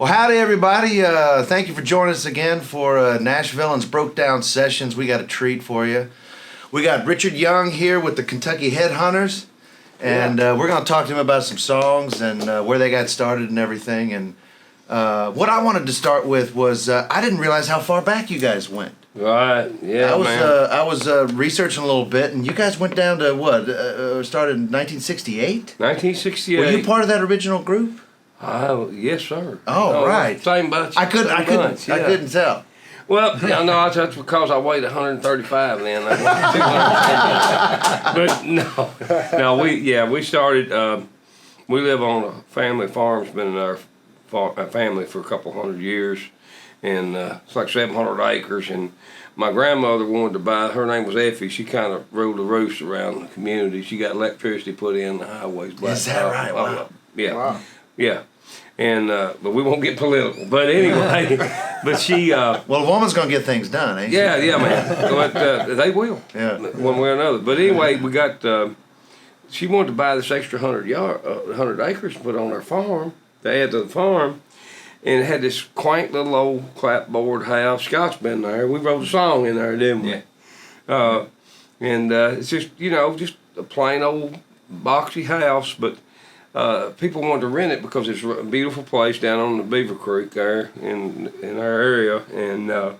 Well, howdy, everybody. Thank you for joining us again for Nashvilleins Broke Down Sessions. We got a treat for you. We got Richard Young here with the Kentucky Headhunters, and we're going to talk to him about some songs and where they got started and everything. And what I wanted to start with was I didn't realize how far back you guys went. Right, yeah, I was researching a little bit, and you guys went down to what? Started in 1968? 1968. Were you part of that original group? Yes, sir. Oh, right. Same bunch. I couldn't tell. Well, yeah, no, that's because I weighed 135 then. But no, we started. We live on a family farm. It's been in our family for a couple hundred years, and it's like 700 acres. And my grandmother wanted to buy. Her name was Effie. She kind of ruled the roost around the community. She got electricity put in the highways. Is that right? Wow. Yeah. Wow. Yeah. And but we won't get political. But anyway, but she. Well, a woman's gonna get things done, ain't she? Yeah, man. But they will. Yeah. One way or another. But anyway, we got. She wanted to buy this extra 100 acres to put on her farm, to add to the farm, and it had this quaint little old clapboard house. Scott's been there. We wrote a song in there, didn't we? Yeah. And it's just just a plain old boxy house, but. People wanted to rent it because it's a beautiful place down on the Beaver Creek there in our area, and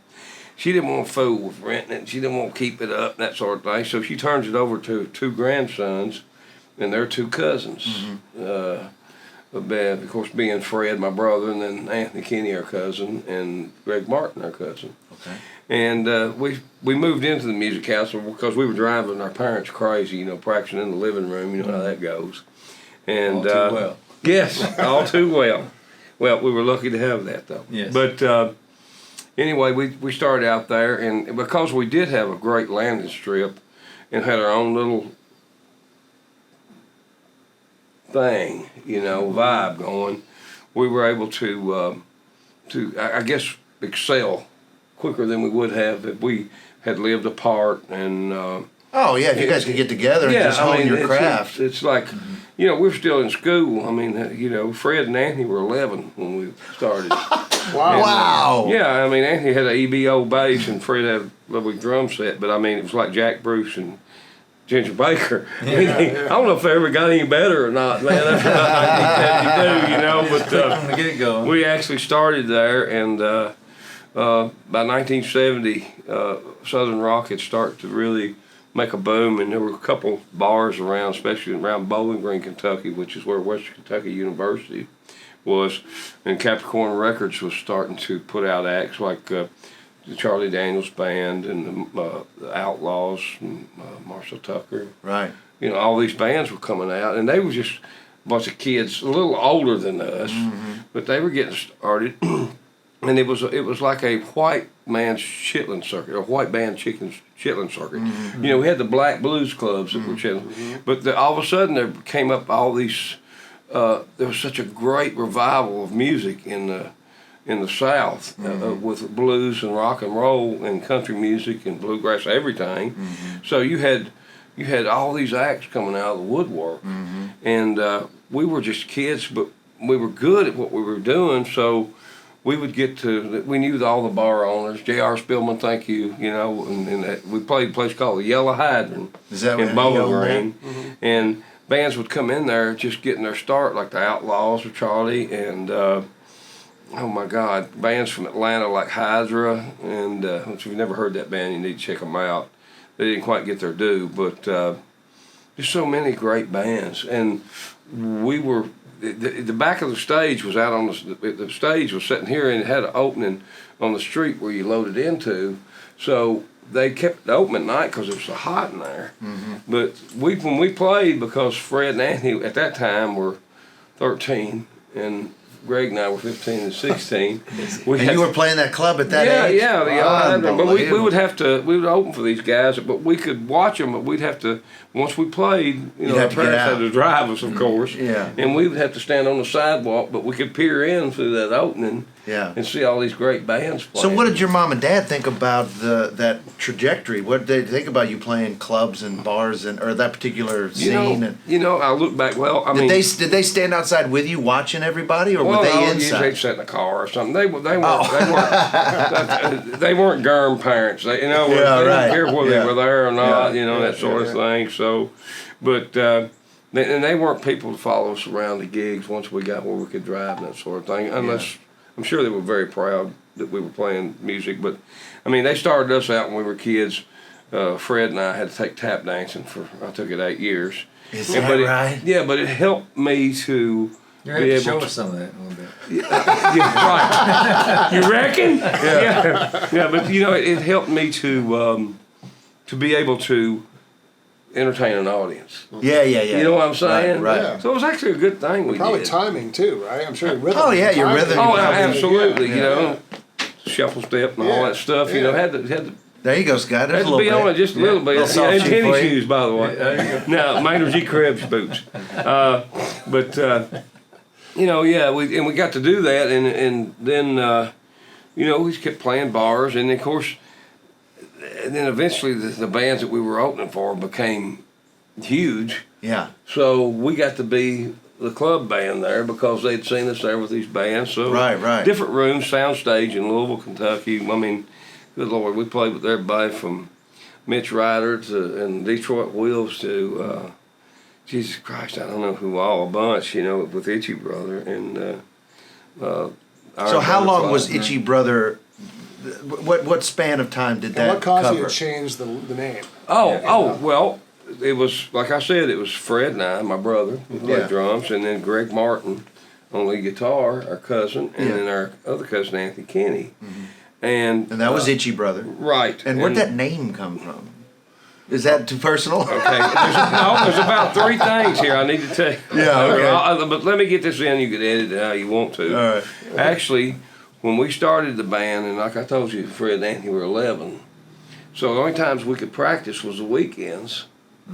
she didn't want to fool with renting it. She didn't want to keep it up, that sort of thing. So she turns it over to two grandsons and their two cousins. Of course, being Fred, my brother, and then Anthony Kenny, our cousin, and Greg Martin, our cousin. Okay. And we moved into the music house because we were driving our parents crazy, practicing in the living room. You know how that goes. And, all too well. Yes, all too well. Well, we were lucky to have that, though. Yes. But anyway, we started out there, and because we did have a great landing strip and had our own little thing, vibe going, we were able to I guess, excel quicker than we would have if we had lived apart and. Oh yeah, if you guys could get together and just hone your craft. It's like. We were still in school. I mean, Fred and Anthony were 11 when we started. Wow. Yeah, I mean, Anthony had an EBO bass and Fred had a lovely drum set, but I mean, it was like Jack Bruce and Ginger Baker. I don't know if they ever got any better or not, man. That's what I think they do, But get it going. We actually started there, and by 1970, Southern rock had started to really make a boom, and there were a couple bars around, especially around Bowling Green, Kentucky, which is where Western Kentucky University was, and Capricorn Records was starting to put out acts like the Charlie Daniels Band and the Outlaws and Marshall Tucker. Right. All these bands were coming out, and they were just a bunch of kids a little older than us, but they were getting started. And it was like a white man's chitlin circuit, or white band chitlin circuit. We had the black blues clubs that were chitlin, but all of a sudden there came up all these. There was such a great revival of music in the South with blues and rock and roll and country music and bluegrass, everything. So you had all these acts coming out of the woodwork, and we were just kids, but we were good at what we were doing. So. We would we knew all the bar owners, J.R. Spillman, thank you, and we played a place called the Yellow Hydrant in Bowling Green. And bands would come in there just getting their start, like the Outlaws or Charlie, and oh my God, bands from Atlanta like Hydra, and if you've never heard that band, you need to check them out. They didn't quite get their due, but just so many great bands. And we were... The back of the stage was out on the stage was sitting here, and it had an opening on the street where you loaded into. So they kept it open at night because it was so hot in there. But when we played, because Fred and Anthony at that time were 13 and Greg and I were 15 and 16. You were playing that club at that age? Yeah. But we would open for these guys, but we could watch them, but we'd have to, once we played, our parents had to drive us, of course. Yeah. And we would have to stand on the sidewalk, but we could peer in through that opening Yeah. and see all these great bands So playing. what did your mom and dad think about that trajectory? What did they think about you playing clubs and bars or that particular scene? I look back. Well, I Did mean, they stand outside with you watching everybody, or were they no, inside? They'd sit in the car or something. They weren't they weren't germ parents. They Yeah, they right. didn't care whether Yeah. they were there or not. Yeah. That sort of thing. So, but they weren't people to follow us around the gigs once we got where we could drive and that sort of thing. Unless I'm sure they were very proud that we were playing music. But I mean, they started us out when we were kids. Fred and I had to take tap dancing I took it 8 years. Is that right? Yeah, but it helped me to You're going to have to show us some of that a little bit. Yeah, right. You reckon? Yeah, but it helped me to be able to entertain an audience. Yeah. You know what I'm saying? Right. Yeah. So it was actually a good thing we Probably did. timing too, right? I'm sure rhythm. Oh, yeah, your timing. rhythm. Oh, probably- absolutely. Yeah. Shuffle step and all Yeah. that stuff. Yeah. Had to There you go, Scott. There's had a to little be bit. on it just a little bit. Little soft And shoe tennis for you. shoes, by the way. No, Maynard G. Krebs boots. We got to do that, and then we just kept playing bars, and of course, and then eventually the bands that we were opening for became huge. Yeah. So we got to be the club band there because they'd seen us there with these bands. So Right. different rooms, soundstage in Louisville, Kentucky. I mean, good Lord, we played with everybody from Mitch Ryder and Detroit Wheels to Jesus Christ, I don't know who all, a bunch, with Itchy Brother and. So how long was Itchy Brother? What span of time did And that what caused cover? you to change the name? Well, it was, like I said, it was Fred and I, my brother, who played Yeah. drums, and then Greg Martin on lead guitar, our cousin, and then our other cousin, Anthony Kenny. And that was Itchy Brother. Right. And where'd that name come from? Is that too personal? Okay, there's about 3 things here I need to tell you. Yeah, okay. But let me get this in, you can edit it how you want to. All right. Actually, when we started the band, and like I told you, Fred and Anthony were 11, so the only times we could practice was the weekends,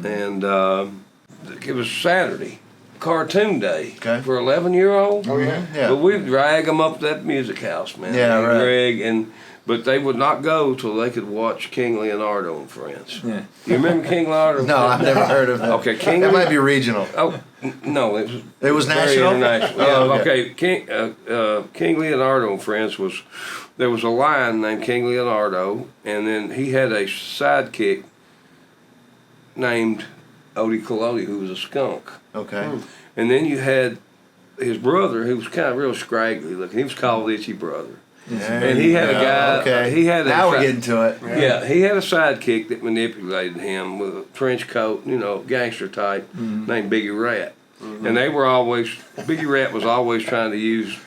and it was Saturday, cartoon day for 11-year-olds. Oh yeah. Yeah. But we'd drag them up to that music house, man. Yeah, and right. Greg, but they would not go till they could watch King Leonardo and Friends. Yeah. You remember King Leonardo? No, I've never heard of that. Okay, King. That might be regional. Oh no, it was. It was very national? International. Oh, Yeah, okay. King Leonardo and Friends was. There was a lion named King Leonardo, and then he had a sidekick named Odie Collodi, who was a skunk. Okay. And then you had his brother, who was kind of real scraggly looking. He was called Itchy Brother. And he had a guy. Okay. He had now we're getting to it. Yeah, he had a sidekick that manipulated him with a trench coat, gangster type, named Biggie Rat. And they were always, Biggie Rat was always trying to use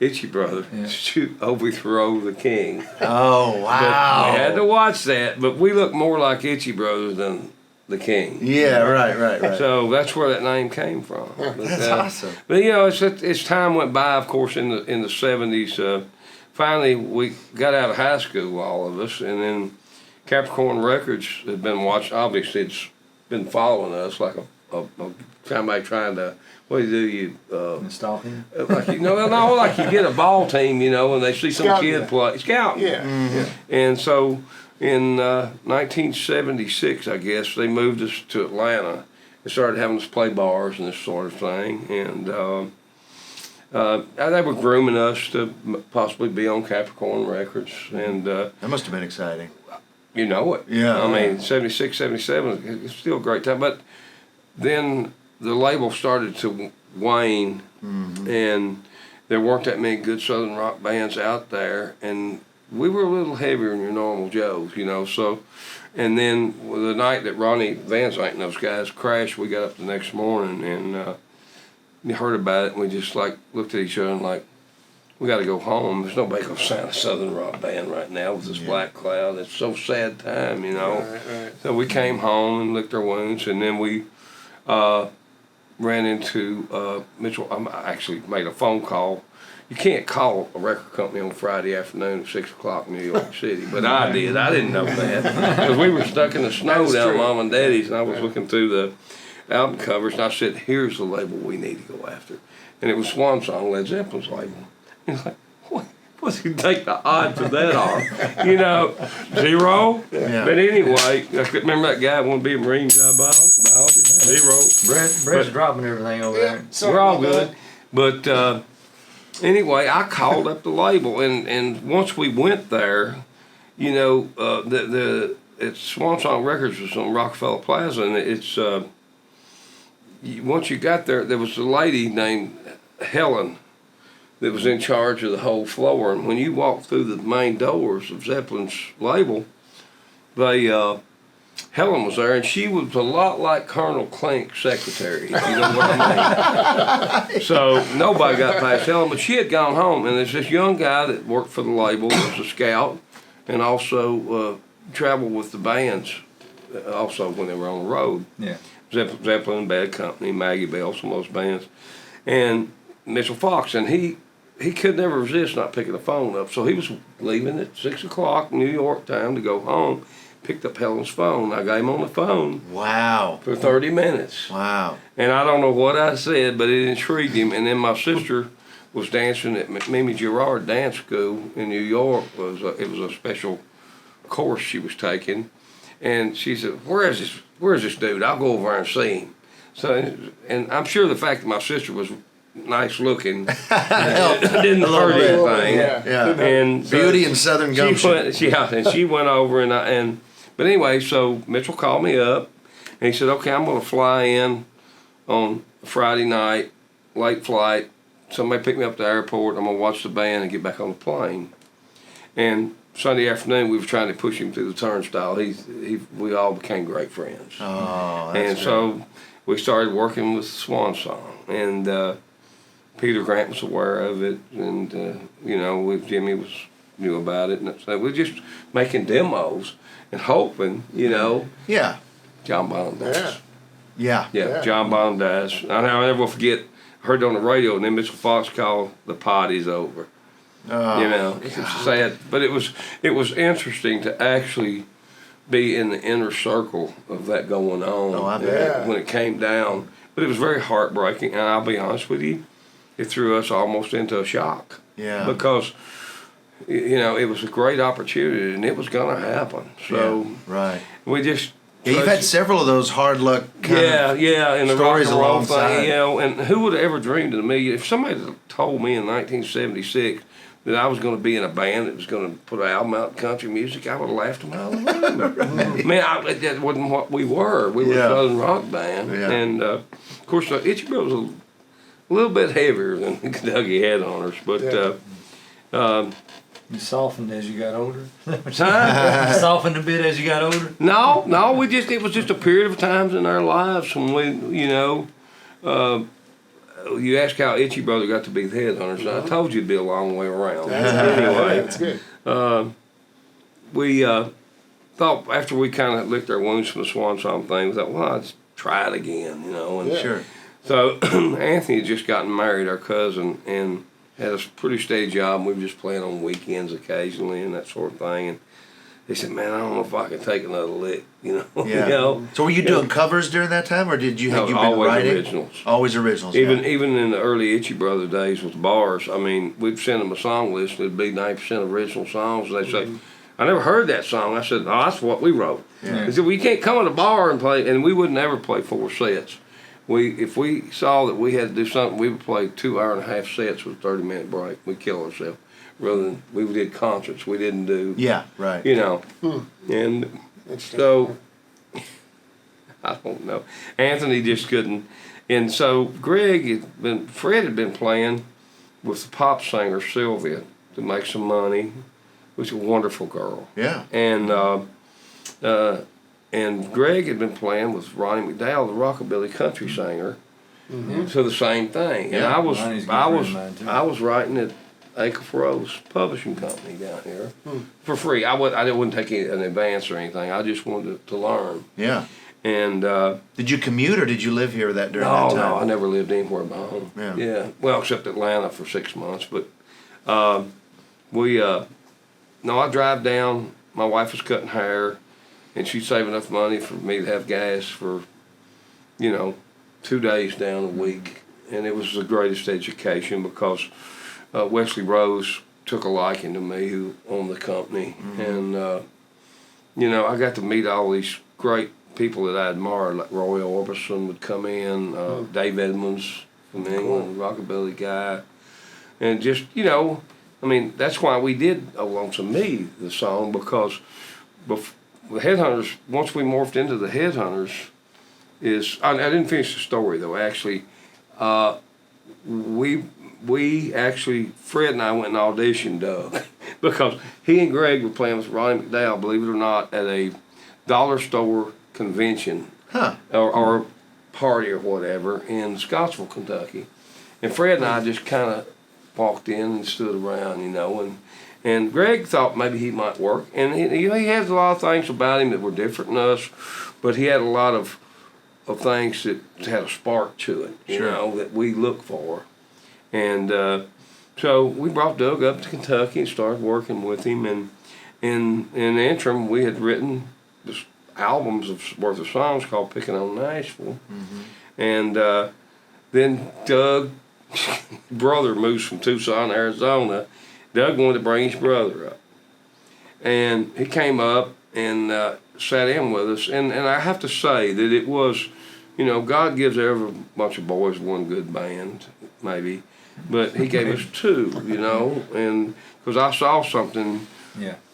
Itchy Brother to overthrow the king. Oh wow. We had to watch that, but we looked more like Itchy Brothers than the king. Yeah. Right. So that's where that name came from. That's awesome. But as time went by, of course, in the 70s, finally we got out of high school, all of us, and then Capricorn Records had been watching. Obviously, it's been following us like a somebody trying to. What do you do? Install him? Like like you get a ball team, and they see some Scouting kid it. play. Scouting. Yeah. And so in 1976, I guess, they moved us to Atlanta and started having us play bars and this sort of thing. And they were grooming us to possibly be on Capricorn Records. And That must have been exciting. you know it. Yeah. I mean, 76, 77, it's still a great time. But then the label started to wane, and there weren't that many good Southern rock bands out there, and we were a little heavier than your normal Joes, so, and then the night that Ronnie Van Zant and those guys crashed, we got up the next morning, and we heard about it, and we just, looked at each other and, we got to go home. There's nobody going to sign a Southern rock band right now with this black cloud. It's so sad time, Right. So we came home and licked our wounds, and then we ran into Mitchell. I actually made a phone call. You can't call a record company on Friday afternoon at 6 o'clock in New York City, but I did. I didn't know that because we were stuck in the snow That's down at true. Mom and Daddy's, and I was looking through the album covers, and I said, "Here's the label we need to go after," and it was Swan Song, Led Zeppelin's label. And it's like, what do you think the odds of that are? You know, 0. Yeah. But anyway, I could remember that guy wanted to be a Marine guy, Bob, 0. Brett's dropping everything over there. Sorry We're all about good. that. But anyway, I called up the label, and once we went there, you know, it's Swan Song Records was on Rockefeller Plaza, and it's once you got there, there was a lady named Helen that was in charge of the whole floor, and when you walked through the main doors of Zeppelin's label, they Helen was there, and she was a lot like Colonel Clink's secretary, if you know what I mean. So nobody got past Helen, but she had gone home, and there's this young guy that worked for the label, was a scout, and also traveled with the bands, also when they were on the road. Yeah. Zeppelin, Bad Company, Maggie Bell, some of those bands, and Mitchell Fox, and he could never resist not picking the phone up. So he was leaving at 6 o'clock New York time to go home. Picked up Helen's phone. I got him on the phone Wow. for 30 minutes. Wow. And I don't know what I said, but it intrigued him. And then my sister was dancing at Mimi Girard Dance School in New York. It was a special course she was taking. And she said, where is this dude? I'll go over there and see him. So, and I'm sure the fact that my sister was nice looking didn't hurt anything. Yeah. And so Beauty and Southern gumption. she went over but anyway, so Mitchell called me up and he said, okay, I'm going to fly in on Friday night, late flight. Somebody pick me up at the airport. I'm going to watch the band and get back on the plane. And Sunday afternoon, we were trying to push him through the turnstile. We all became great friends. Oh, that's And great. so we started working with Swan Song. And Peter Grant was aware of it. And, you know, Jimmy knew about it. And so we're just making demos and hoping, you know. Yeah. John Bonham dies. Yeah. Yeah, John Bonham dies. I'll never forget, I heard it on the radio, and then Mitchell Fox called, the party's over. Oh, You know, it's sad, but it was interesting to actually be in the inner circle of that going on. Oh, I bet. When it came down, but it was very heartbreaking, and I'll be honest with you, it threw us almost into a shock. Yeah. Because, you know, it was a great opportunity, and it was going to happen. So Yeah, right. we just. Yeah, you've had several of those hard luck kind of and the rock stories and roll alongside. thing, you know, and who would have ever dreamed in a million? If somebody had told me in 1976 that I was going to be in a band that was going to put an album out in country music, I would have laughed them out of the room. Man, that wasn't what we were. We were Yeah. a Southern rock band, Yeah. and of course, Itchy Bill was a little bit heavier than the Kentucky Headhunters, but. You softened as you got older. Huh? You softened a bit as you got older. No, it was just a period of times in our lives when we, you know, you ask how Itchy Brother got to be the Headhunters. I told you it'd be a long way around. Anyway, That's good. we thought after we kind of licked our wounds from the Swan Song thing, we thought, well, let's try it again, you know. And Sure. so Anthony had just gotten married, our cousin, and had a pretty steady job. We were just playing on weekends occasionally and that sort of thing. And he said, man, I don't know if I can take another lick, you know. Yeah. You know? So were you doing covers during that time, or did you No, have you been always writing? originals. Always originals. Even yeah. in the early Itchy Brother days with bars, I mean, we'd send them a song list and it'd be 90% original songs. And they'd say, I never heard that song. I said, no, that's what we wrote. Yeah. He said, well, you can't come to a bar and play, and we would never play 4 sets. If we saw that we had to do something, we would play 2.5-hour sets with a 30-minute break. We'd kill ourselves. Rather than we did concerts, we didn't do. Yeah, right. You know, and so I don't know. Anthony just couldn't, and so Fred had been playing with the pop singer Sylvia to make some money, which was a wonderful girl. Yeah. And Greg had been playing with Ronnie McDowell, the rockabilly country singer, so the same thing. And Yeah, Ronnie's a good friend of mine, too. I was writing at Acre Rose Publishing Company down here for free. I wouldn't take an advance or anything. I just wanted to learn. Yeah. And Did you commute, or did you live here during that time? no, I never lived anywhere but home. Yeah. Well, except Atlanta for 6 months. But I drive down. My wife was cutting hair, and she'd save enough money for me to have gas for, 2 days down a week. And it was the greatest education because Wesley Rose took a liking to me, who owned the company, and I got to meet all these great people that I admired, like Roy Orbison would come in, Dave Edmunds from England, rockabilly guy, and just that's why we did "Oh Lonesome Me" the song, because the Headhunters, once we morphed into the Headhunters, I didn't finish the story though. Actually, we actually, Fred and I went and auditioned Doug because he and Greg were playing with Ronnie McDowell, believe it or not, at a dollar store convention or party or whatever in Scottsville, Kentucky. And Fred and I just kind of walked in and stood around, and Greg thought maybe he might work. And he has a lot of things about him that were different than us, but he had a lot of things that had a spark to it, that we look for. And so we brought Doug up to Kentucky and started working with him. And in the interim, we had written this albums worth of songs called Pickin on Nashville. And then Doug, brother, moves from Tucson, Arizona. Doug wanted to bring his brother up. And he came up and sat in with us. And I have to say that it was, God gives every bunch of boys one good band, maybe. But he gave us two, and because I saw something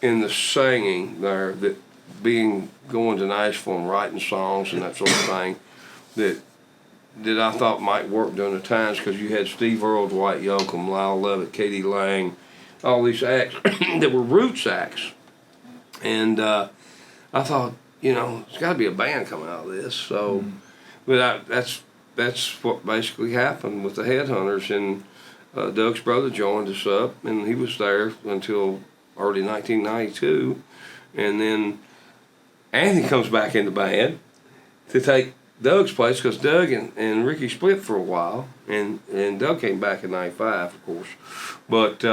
in the singing there, that going to Nashville and writing songs and that sort of thing, that I thought might work during the times, because you had Steve Earle, Dwight Yoakam, Lyle Lovett, Katie Lang, all these acts that were roots acts. And I thought, there's got to be a band coming out of this. So, but that's what basically happened with the Headhunters. And Doug's brother joined us up, and he was there until early 1992. And then Anthony comes back in the band to take Doug's place, because Doug and Ricky split for a while, and Doug came back in 95, of course. But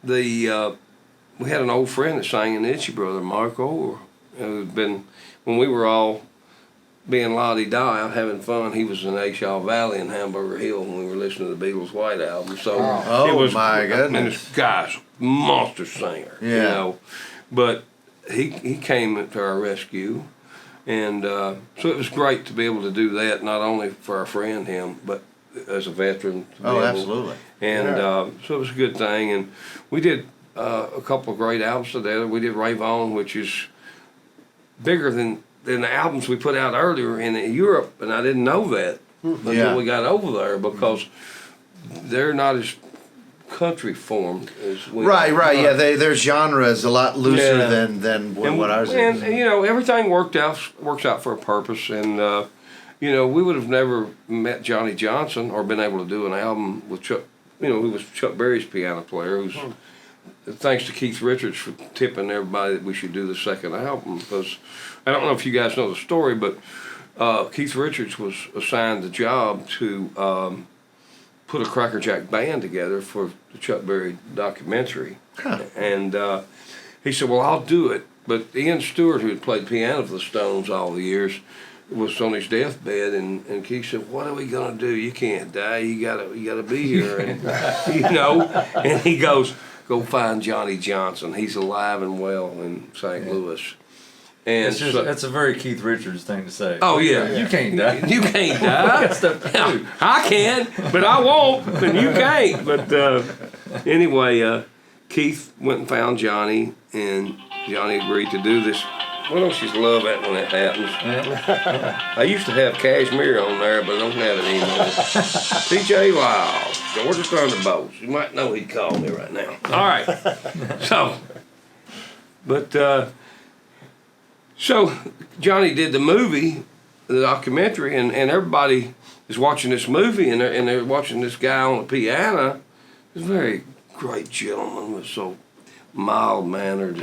we had an old friend that sang in the Itchy Brother, Mark Orr, who had been, when we were all being la-di-da out having fun, he was in Shaw Valley in Hamburger Hill when we were listening to the Beatles' White Album. So it was, my goodness. And this guy's monster singer, But he came to our rescue, and so it was great to be able to do that, not only for our friend him, but as a veteran. Absolutely. And so it was a good thing, and we did a couple of great albums together. We did Rave On, which is bigger than the albums we put out earlier in Europe, and I didn't know that until we got over there, because they're not as country formed as we Right. Yeah, their genre is a lot looser than what ours is. And everything works out for a purpose, and we would have never met Johnny Johnson or been able to do an album with Chuck, who was Chuck Berry's piano player, who's thanks to Keith Richards for tipping everybody that we should do the second album, because I don't know if you guys know the story, but Keith Richards was assigned the job to put a Crackerjack band together for the Chuck Berry documentary. And he said, well, I'll do it. But Ian Stewart, who had played piano for the Stones all the years, was on his deathbed, and Keith said, what are we going to do? You can't die. You gotta be here. And, and he goes, go find Johnny Johnson. He's alive and well in St. Louis. And that's a very Keith Richards thing to say. Oh, yeah. You can't die. You can't die. I can, but I won't, and you can't. But anyway, Keith went and found Johnny, and Johnny agreed to do this. Well, don't you just love that when that happens? I used to have Cashmere on there, but I don't have it anymore. T.J. Lyle, Georgia Thunderbolts. You might know he'd call me right now. All right. So Johnny did the movie, the documentary, and everybody is watching this movie, and they're watching this guy on the piano. He's a very great gentleman, was so mild-mannered,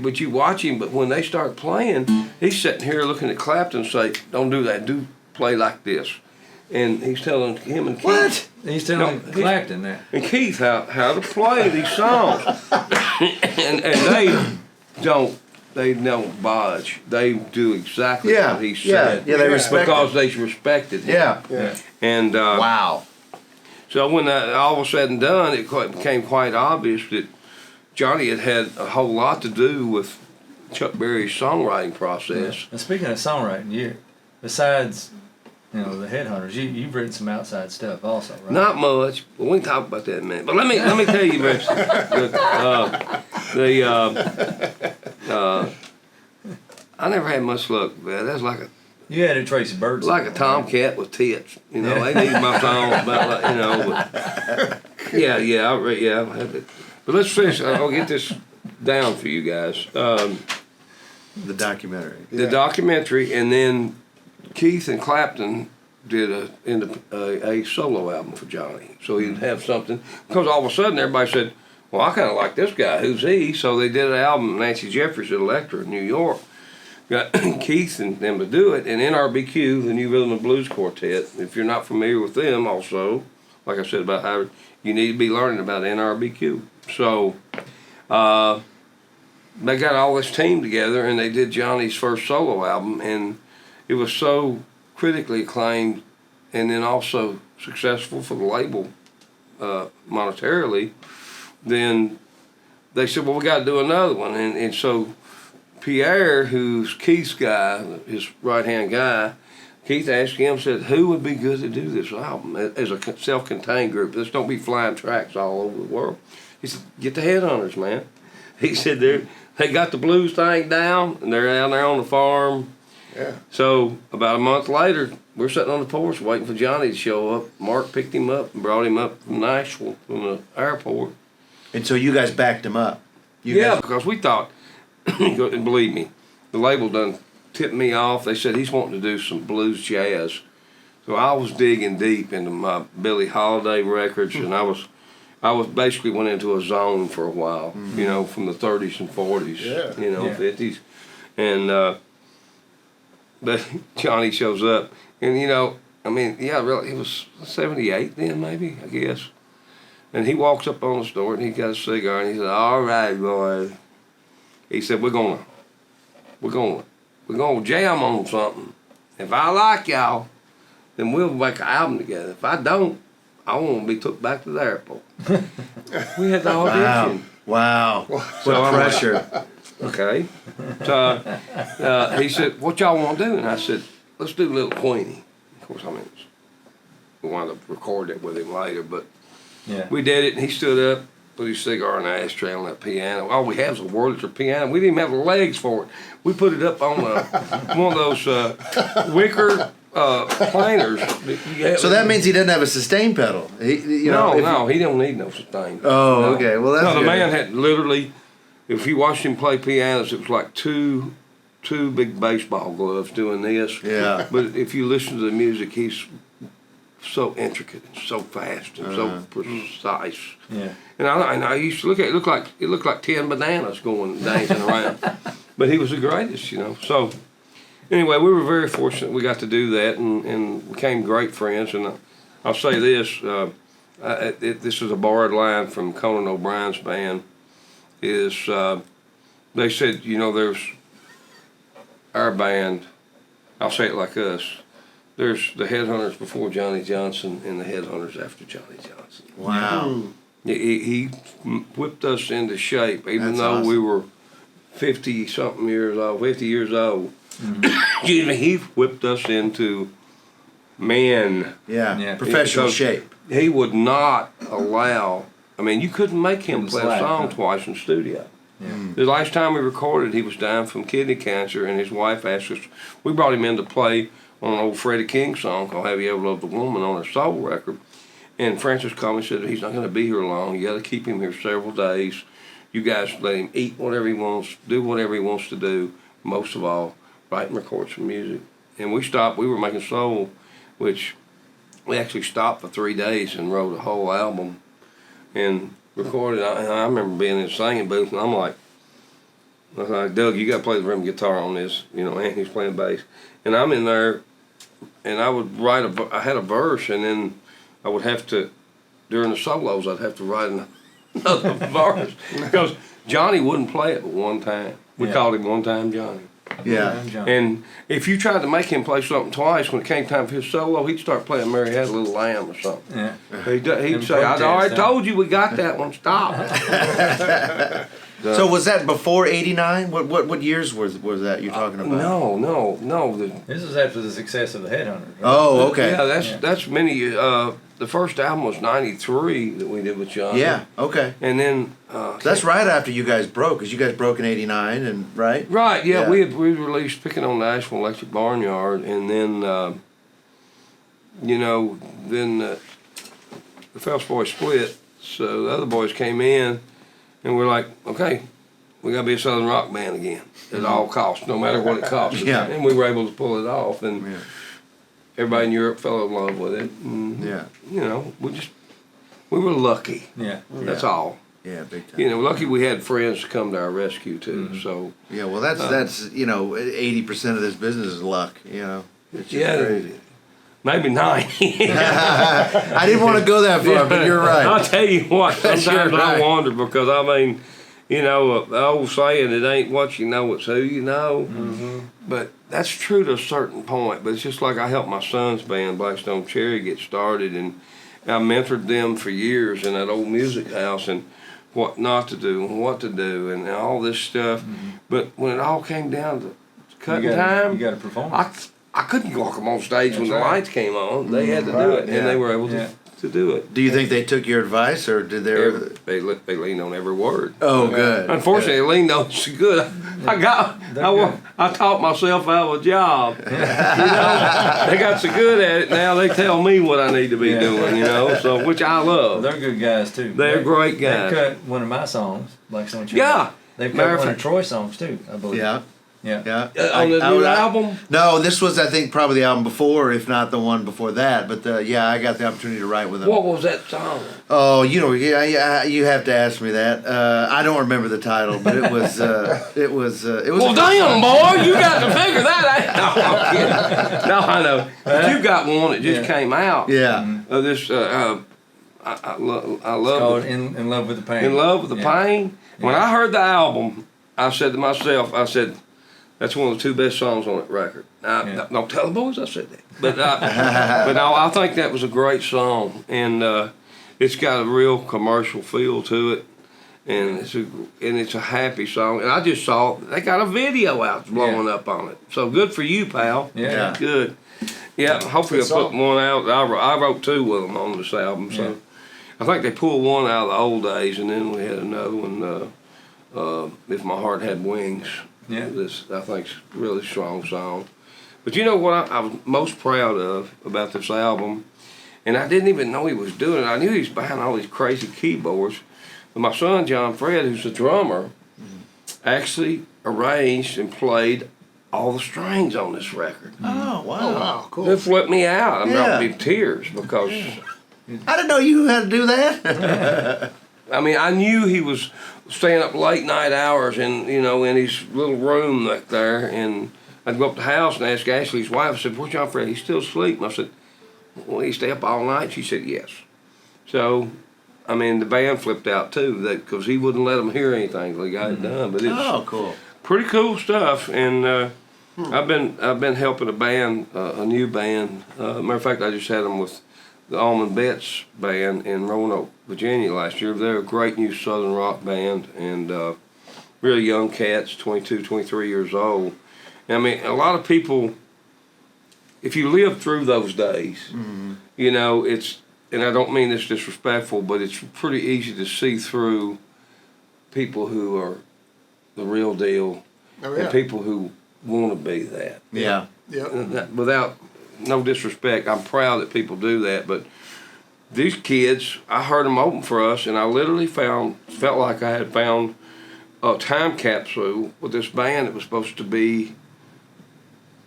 but you watch him, but when they start playing, he's sitting here looking at Clapton and say, don't do that, do play like this. And he's telling him and Keith. What? He's telling Clapton that. And Keith how to play these songs. and they don't budge. They do exactly what he said. Yeah, they respect because they respected him. Yeah. And wow. So when that all was said and done, it became quite obvious that Johnny had a whole lot to do with Chuck Berry's songwriting process. And speaking of songwriting, besides the Headhunters, you've written some outside stuff also, right? Not much, but we can talk about that in a minute. But let me tell you, Rich, I never had much luck, man. That's like You had a Tracy Bird song, a tomcat with tits. They need my songs about But But let's finish. I'll get this down for you guys. The documentary. The documentary, and then Keith and Clapton did a solo album for Johnny, so he'd have something. Because all of a sudden, everybody said, "Well, I kind of like this guy. Who's he?" So they did an album. Nancy Jeffries at Electra in New York got Keith and them to do it, and NRBQ, the New Rhythm and Blues Quartet. If you're not familiar with them, also, like I said about how you need to be learning about NRBQ. So they got all this team together, and they did Johnny's first solo album, and it was so critically acclaimed, and then also successful for the label monetarily. Then they said, "Well, we got to do another one," and so Pierre, who's Keith's guy, his right-hand guy, Keith asked him, said, "Who would be good to do this album as a self-contained group? Let's don't be flying tracks all over the world." He said, "Get the Headhunters, man." He said, they got the blues thing down, and they're down there on the farm. Yeah. So about a month later, we're sitting on the porch waiting for Johnny to show up. Mark picked him up and brought him up from Nashville, from the airport. And so you guys backed him up. Because we thought, and believe me, the label done tipped me off. They said he's wanting to do some blues jazz. So I was digging deep into my Billie Holiday records, and I was basically went into a zone for a while, from the 30s and 40s, 50s. And but Johnny shows up, and really, he was 78 then, maybe, I guess. And he walks up on the store, and he got a cigar, and he said, "All right, boys." He said, we're gonna jam on something. If I like y'all, then we'll make an album together. If I don't, I won't be took back to the airport." We had the audition. Wow. What pressure. Okay. So he said, "What y'all want to do?" And I said, "Let's do Little Queenie." Of course, we wound up recording it with him later, but we did it, and he stood up, put his cigar in the ashtray on that piano. All we had was a Wurlitzer piano. We didn't even have the legs for it. We put it up on one of those wicker planers. So that means he doesn't have a sustain pedal. He don't need no sustain. Oh, no. Okay. Well, that's the good. man had literally, if you watched him play pianos, it was like two big baseball gloves doing this. Yeah. But if you listen to the music, he's so intricate and so fast and so precise. Yeah. And I used to look at it, it looked like 10 bananas going dancing around. But he was the greatest, So anyway, we were very fortunate we got to do that and became great friends. And I'll say this, this is a borrowed line from Conan O'Brien's band, is they said, there's our band, I'll say it like us, there's the Headhunters before Johnny Johnson and the Headhunters after Johnny Johnson. Wow. He whipped us into shape, even That's though awesome. we were 50 years old. Mm-hmm. He whipped us into men. Yeah. Professional shape. He would not allow, you couldn't make him play a song twice in the studio. Yeah. The last time we recorded, he was dying from kidney cancer, and his wife asked us, we brought him in to play on an old Freddie King song called "Have You Ever Loved a Woman" on her soul record. And Francis called me and said, "He's not going to be here long. You got to keep him here several days. You guys let him eat whatever he wants, do whatever he wants to do. Most of all, write and record some music." And we stopped. We were making soul, which we actually stopped for 3 days and wrote a whole album and recorded. I remember being in the singing booth, and I was like, "Doug, you got to play the rhythm guitar on this." Anthony's playing bass. And I'm in there, and I would write I had a verse, and then I would have to, during the solos, I'd have to write another verse. Because Johnny wouldn't play it but one time. We called him One Time Johnny. Yeah. John. And if you tried to make him play something twice, when it came time for his solo, he'd start playing Mary Had a Little Lamb or something. Yeah. He'd say, I already told you we got that one, stop. So was that before '89? What years was that you're talking about? No. This was after the success of the Headhunters. Right? Oh, okay. Yeah, that's many. The first album was '93 that we did with John. Yeah. Okay. And then That's right after you guys broke, because you guys broke in '89, and right. right, yeah, Yeah. we released Pickin on Nashville Electric Barnyard, and then then the Phelps boys split, so the other boys came in, and we're like, okay, we gotta be a Southern rock band again at all costs, no matter what it costs. Yeah. And we were able to pull it off, and Yeah. everybody in Europe fell in love with it. And, Yeah. We were lucky. Yeah. That's all. Yeah. Big time. Lucky we had friends to come to our rescue too. So Yeah. Well, that's 80% of this business is luck. It's just crazy. maybe 90. I didn't want to go that far, but you're right. I'll tell you what. Sometimes You're right. I wonder because the old saying, it ain't what you know, it's who you know. Mm-hmm. But that's true to a certain point. But it's just like I helped my son's band, Blackstone Cherry, get started, and I mentored them for years in that old music house and what not to do and what to do and all this stuff. Mm-hmm. But when it all came down to cutting You time, got to perform. I couldn't walk them on stage when That's the right. lights came on. They had to do it, Yeah. and they were able Yeah. to do it. Do you think they took your advice, or did they? They leaned on every word. Oh, good. Unfortunately, they leaned on so good. I taught myself out of a job. They got so good at it now. They tell me what I need to be doing. So which I love. They're good guys too. They're great guys. They cut one of my songs, Blackstone Cherry. Yeah. They've Matter cut of one of fact- Troy's songs too, I believe. Yeah. Yeah. Yeah. On the new album. No, this was, I think, probably the album before, if not the one before that. But I got the opportunity to write with them. What was that song? Oh, you have to ask me that. I don't remember the title, but it was. It was. Well, damn, boy, you got to figure that out. No, I'm kidding. No, I know. But you got one that just came out. Yeah. This. I love. It's called In Love with the Pain. In Love with the Pain. When I heard the album, I said to myself, that's one of the two best songs on that record. Don't tell the boys I said that. But I think that was a great song, and it's got a real commercial feel to it, and it's a happy song. And I just saw they got a video out blowing up on it. So good for you, pal. Yeah. Good. Yeah, hopefully I'll put one out. I wrote two with them on this album, so I think they pulled one out of the old days, and then we had another one. If My Heart Had Wings. Yeah. This I think's a really strong song. But you know what I was most proud of about this album, and I didn't even know he was doing it. I knew he was behind all these crazy keyboards. But my son John Fred, who's a drummer, actually arranged and played all the strings on this record. Oh, wow. Oh, wow, cool. It flipped me out. I'm Yeah. brought me to tears because I didn't know you had to do that. I mean, I knew he was staying up late night hours in his little room back there, and I'd go up to the house and ask Ashley's wife, I said, "Where's John Fred? He's still asleep." And I said, "Well, he stay up all night?" She said, "Yes." So, I mean, the band flipped out too, because he wouldn't let them hear anything they got it done. But it's Cool. pretty cool stuff, and I've been helping a new band. Matter of fact, I just had them with the Almond Betts band in Roanoke, Virginia last year. They're a great new Southern rock band, and really young cats, 22, 23 years old. And I mean, a lot of people, if you live through those days, it's, and I don't mean this disrespectful, but it's pretty easy to see through people who are the real deal and people who want to be that. Yeah. Yeah. Without no disrespect, I'm proud that people do that, but these kids, I heard them open for us, and I literally felt like I had found a time capsule with this band that was supposed to be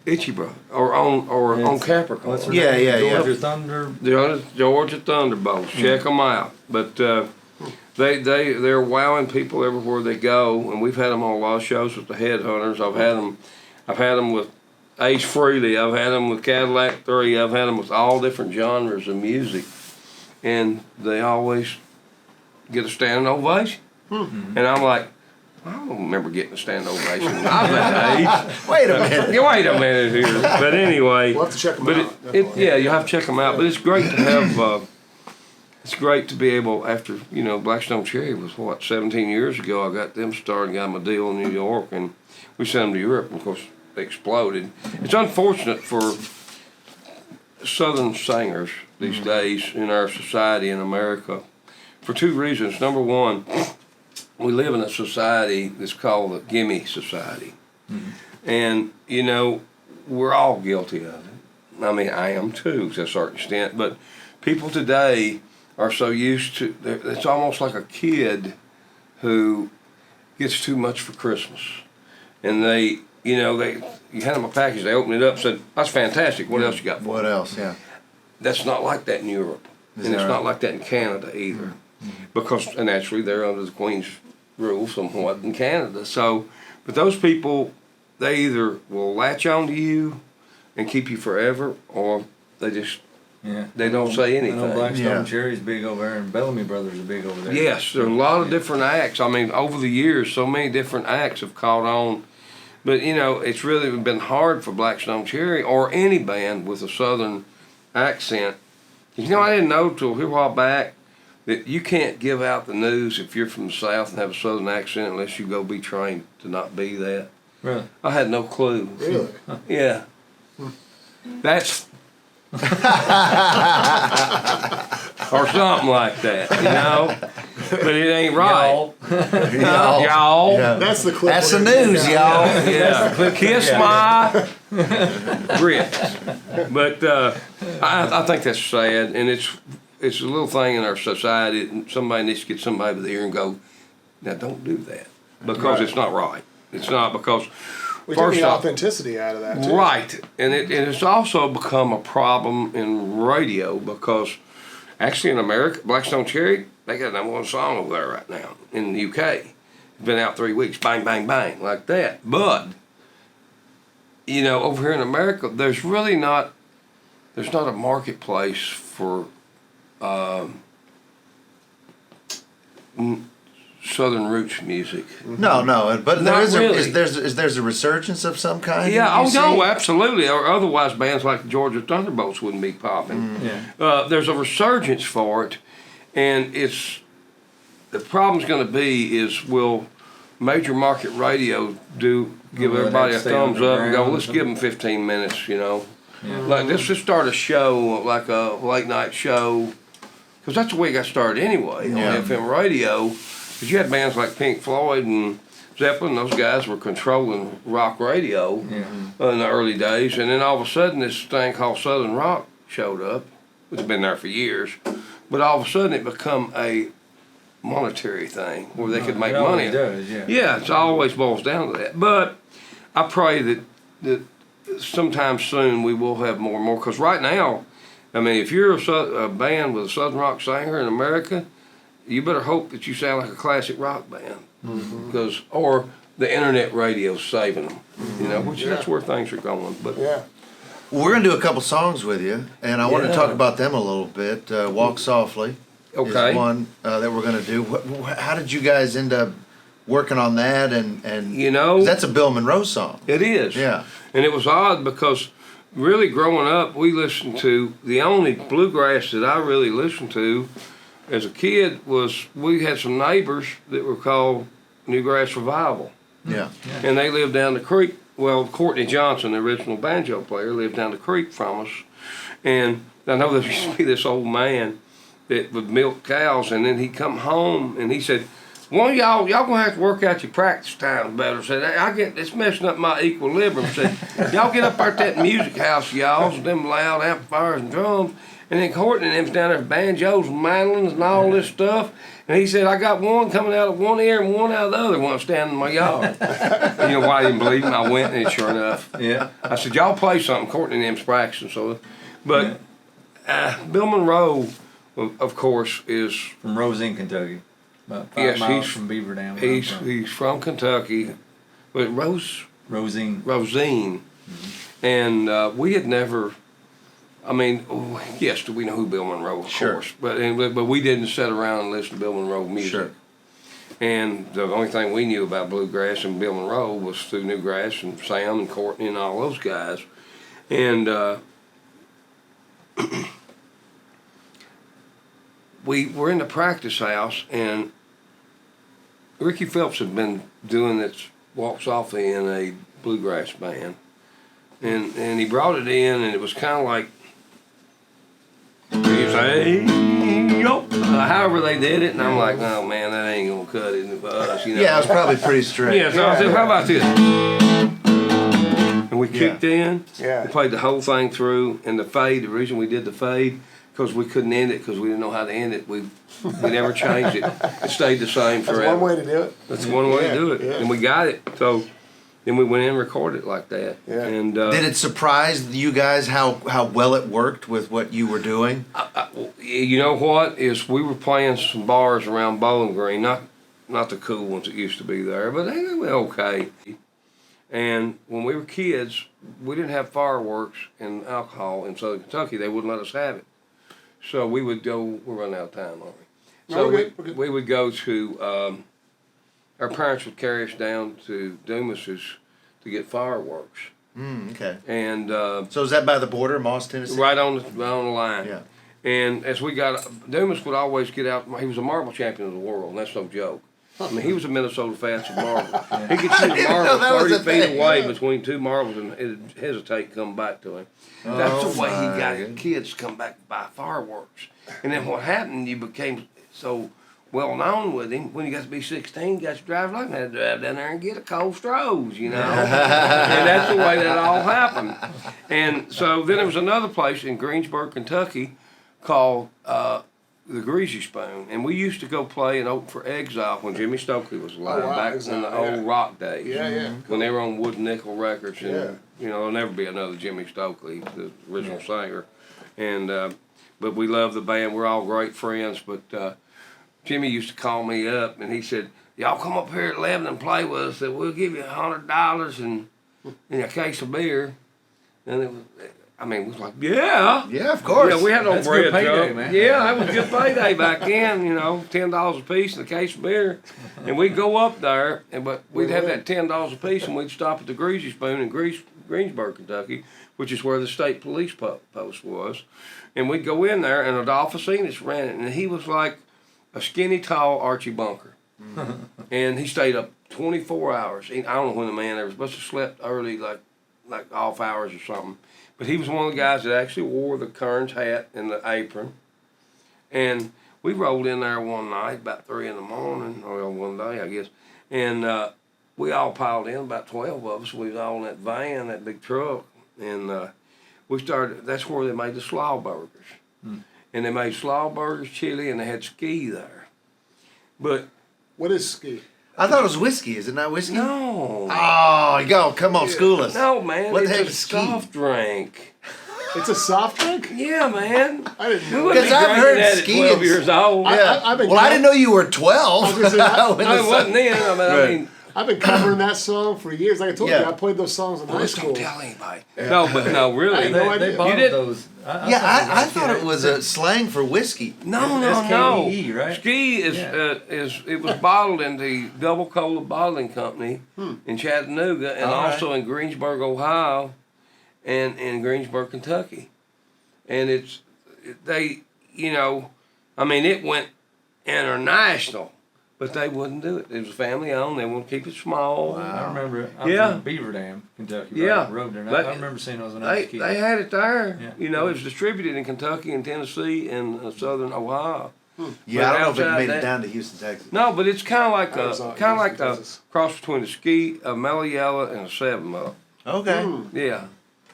Itchy Brother or on Capricorn. Georgia Thunder. The Georgia Thunderbolts. Check them out. But they're wowing people everywhere they go, and we've had them on a lot of shows with the Headhunters. I've had them with Ace Frehley. I've had them with Cadillac 3. I've had them with all different genres of music, and they always get a standing ovation. And I'm like, I don't remember getting a stand ovation. I'm that age. Wait a minute. Yeah, wait a minute here. But anyway, We'll have to check 'em but out, yeah, you'll have to check them out. But it's great to have. It's great to be able, after Blackstone Cherry was 17 years ago. I got them started, got them a deal in New York, and we sent them to Europe. And of course, they exploded. It's unfortunate for Southern singers these days in our society in America for two reasons. Number one, we live in a society that's called the gimme society. Mm-hmm. And, we're all guilty of it. I mean, I am too, to a certain extent. But people today are so used to, it's almost like a kid who gets too much for Christmas. And you hand them a package, they open it up and said, that's fantastic, what else you got for me? What else, yeah. That's not like that in Europe. And it's not like that in Canada either. Mm-hmm. Because naturally they're under the Queen's rule somewhat in Canada. So, but those people, they either will latch on to you and keep you forever, or they just, they don't say anything. I know Blackstone Cherry's big over there, and Bellamy Brothers are big over there. Yes, there are a lot of different acts. I mean, over the years, so many different acts have caught on. But, it's really been hard for Blackstone Cherry or any band with a Southern accent. I didn't know till a while back that you can't give out the news if you're from the South and have a Southern accent unless you go be trained to not be that. Really? I had no clue. Really? Yeah. That's or something like that, But it ain't right. Y'all. Yeah. That's the clip. That's the news, y'all. Yeah. Kiss my grits. But I think that's sad, and it's a little thing in our society. And somebody needs to get somebody with the ear and go, now don't do that, because it's not right. It's not, because We take the authenticity out of that, too. right, and it's also become a problem in radio, because actually in America, Blackstone Cherry, they got number one song over there right now in the UK. It's been out 3 weeks, bang, bang, bang, like that. But over here in America, there's not a marketplace for Southern roots music. No, but Not really. is there's a resurgence of some kind? Yeah, you no, see? absolutely. Or otherwise, bands like the Georgia Thunderbolts wouldn't be popping. There's a resurgence for it, and the problem's going to be is, will major market radio give everybody a thumbs up and go, let's give them 15 minutes, Like, let's just start a show, like a late night show, because that's the way it got started anyway, on FM radio. Because you had bands like Pink Floyd and Zeppelin, those guys were controlling rock radio in the early days. And then all of a sudden, this thing called Southern Rock showed up, which had been there for years. But all of a sudden, it become a monetary thing where they could make money. It does, Yeah, it always boils down to that. But I pray that sometime soon we will have more and more. Because right now, I mean, if you're a band with a Southern Rock singer in America, you better hope that you sound like a classic rock band, because or the internet radio's saving them, which that's where things are going. But well, we're gonna do a couple songs with you, and I want to talk about them a little bit. "Walk Softly" is one that we're gonna do. How did you guys end up working on that? And 'cause that's a Bill Monroe song. It is. Yeah, and it was odd because really growing up, we listened to the only bluegrass that I really listened to as a kid we had some neighbors that were called Newgrass Revival. Yeah. And they lived down the creek. Well, Courtney Johnson, the original banjo player, lived down the creek from us. And I know there used to be this old man that would milk cows, and then he'd come home and he said, "Well, y'all gonna have to work out your practice times better." Said, it's messing up my equilibrium. Said, "Y'all get up there at that music house, y'all, with them loud amplifiers and drums." And then Courtney and them's down there with banjos and mandolins and all this stuff. And he said, "I got one coming out of one ear and one out of the other one standing in my yard." And you know why I didn't believe him? I went, and sure enough. I said, "Y'all play something." Courtney and them's practicing. So, but Bill Monroe, of course, is from Rosine, Kentucky. About 5 miles from Beaver Dam. He's from Kentucky. But Rosine. And we had never. I mean, yes, we know who Bill Monroe, of course, but we didn't sit around and listen to Bill Monroe music. And the only thing we knew about bluegrass and Bill Monroe was through Newgrass and Sam and Courtney and all those guys. And we were in the practice house, and Ricky Phelps had been doing this walks-offy in a bluegrass band. And he brought it in, and it was kind of like, he was like, hey, yo, however they did it, and I'm like, oh man, that ain't gonna cut it for us, you know. Yeah, it was probably pretty straight. Yeah, so I said, how about this? And we kicked in, Yeah. we played the whole thing through, and the fade, the reason we did the fade, because we couldn't end it, because we didn't know how to end it. We never changed it. It stayed the same forever. That's one way to do it. That's one way to do it. Yeah. And we got it. So then we went in and recorded it like that. Yeah. And Did it surprise you guys how well it worked with what you were doing? you know what? Is we were playing some bars around Bowling Green, not the cool ones that used to be there, but they were okay. And when we were kids, we didn't have fireworks and alcohol in Southern Kentucky. They wouldn't let us have it. So we would go, we're running out of time, aren't we? No, So we're good. we would go to, our parents would carry us down to Dumas's to get fireworks. Okay. And So is that by the border, Moss, Tennessee? right on the line. Yeah. And as we got, Dumas would always get out. He was a marble champion of the world, and that's no joke. I mean, he was a Minnesota fast marble. He could shoot a know that marble was 30 a feet thing. away between two marbles and it'd hesitate to come back to him. That's the way he my got goodness. kids to come back to buy fireworks. And then what happened, you became so well known with him. When you got to be 16, you got to drive like that, drive down there and get a Cole Stroh's, you know. And that's the way that all happened. And so then there was another place in Greensburg, Kentucky, called the Greasy Spoon, and we used to go play and open for Exile when Jimmy Stokely was alive, wow, back Exile, in the yeah. old rock days. Yeah, yeah. When they were on Wood Nickel Records, and Yeah. you know, there'll never be another Jimmy Stokely, the original singer. And but we love the band. We're all great friends. But Jimmy used to call me up, and he said, "Y'all come up here at 11 and play with us. That we'll give you $100 and a case of beer." And it was, I mean, we was like, "Yeah." Yeah, of course. Yeah, we had no That's bread, good payday, Joe. man. Yeah, that was good payday back then. You know, $10 a piece and a case of beer, and we'd go up there, but we'd have that $10 a piece, and we'd stop at the Greasy Spoon in Greensburg, Kentucky, which is where the state police post was, and we'd go in there, and Adolphus Enos ran it, and he was like a skinny, tall Archie Bunker, and he stayed up 24 hours. I don't know when the man ever must have slept early, like off hours or something. But he was one of the guys that actually wore the Kearns hat and the apron. And we rolled in there one night, about 3 in the morning, or one day, I guess. And we all piled in, about 12 of us. We was all in that van, that big truck. And we started, that's where they made the slaw burgers. And they made slaw burgers, chili, and they had ski there. But What is ski? I thought it was whiskey. Is it not whiskey? no. Oh, go. Come on, school us. No, man. What the it's heck a is ski? soft drink. It's a soft drink? Yeah, man. I didn't We know. wouldn't be Because I've drinking heard that at ski 12 is- years old. Yeah. I've been Well, I didn't know you were 12. I was gonna say, When I the wasn't sun- then. I Right. mean, I've been covering that song for years. Like I told you, Yeah. I played those songs in high just school. don't tell anybody. No, but no, I really. had no They idea. bottled did- those. Yeah, I thought it was a slang for whiskey. No, It's no, SKE, no. right? Ski is Yeah. it was bottled in the Double Cola Bottling Company in Chattanooga, and All right. also in Greensburg, Ohio, and in Greensburg, Kentucky. And they, you know, I mean, it went international, but they wouldn't do it. It was family owned. They want to keep it small. I remember it. I'm Yeah. from Beaver Dam, Kentucky. Yeah. Right up the road there. And But I remember seeing those when I was a They kid. they had it there. Yeah. You know, it was distributed in Kentucky and Tennessee and southern Ohio. Yeah, I don't know if it outside made that- it down to Houston, Texas. No, but it's kind of like Arizona, the Texas. cross between a ski, a Mellow Yellow, and a 7-Up. Okay. Yeah,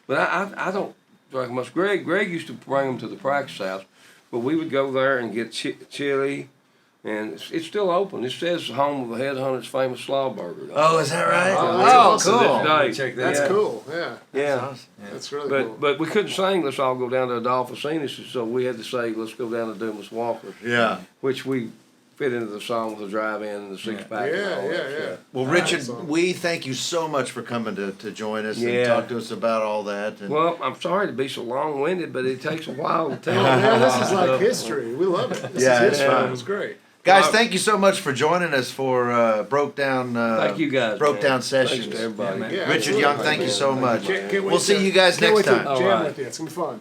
but I don't drink much. Greg used to bring them to the practice house, but we would go there and get chili, and it's still open. It says home of the Headhunters' famous slaw burger. Oh, is that right? Oh, that's awesome. cool. Today. Check that That's Yeah. cool. Yeah. Yeah. That's really cool. But we couldn't sing. Let's all go down to Adolphus Enos, so we had to say, let's go down to Dumas Walker's, Yeah. which we fit into the song with the drive-in and the six-pack. and Yeah, all that yeah. stuff. Well, Right. Richard, So- we thank you so much for coming to join us and Yeah. talk to us about all that. And Well, I'm sorry to be so long-winded, but it takes a while to tell. Oh, man, this is like stuff. history. We love it. This Yeah, is it's history. fun. It was great. Guys, thank you so much for joining us for Broke Down. Thank you guys. Broke man. Down Thanks Sessions. to everybody. Yeah, man. Yeah, Richard absolutely. Young, thank you so much. Can't wait We'll see to- you guys can't next wait to time. All jam right. with you. It's gonna be fun.